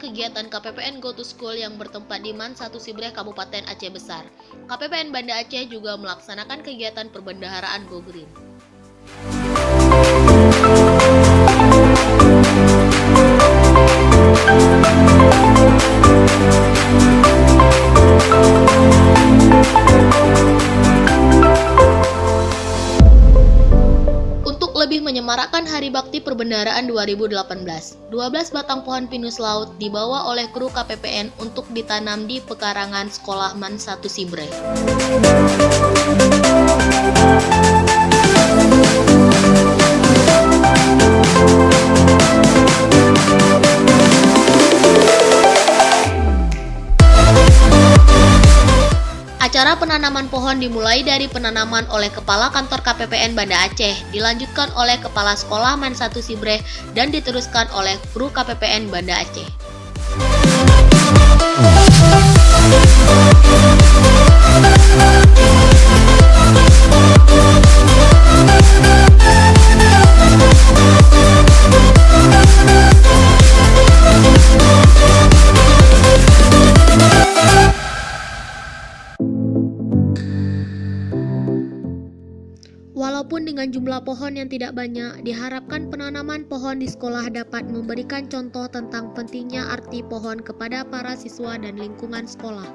kegiatan KPPN Go to School yang bertempat di Man 1 Sibreh, Kabupaten Aceh Besar. KPPN Banda Aceh juga melaksanakan kegiatan perbendaharaan Go Green. Untuk lebih menyemarakkan Hari Bakti Perbendaharaan 2018, 12 batang pohon pinus laut dibawa oleh kru KPPN untuk ditanam di pekarangan Sekolah Man 1 Sibreh. Acara penanaman pohon dimulai dari penanaman oleh Kepala Kantor KPPN Banda Aceh, dilanjutkan oleh Kepala Sekolah Man 1 Sibreh, dan diteruskan oleh kru KPPN Banda Aceh. Walaupun dengan jumlah pohon yang tidak banyak, diharapkan penanaman pohon di sekolah dapat memberikan contoh tentang pentingnya arti pohon kepada para siswa dan lingkungan sekolah.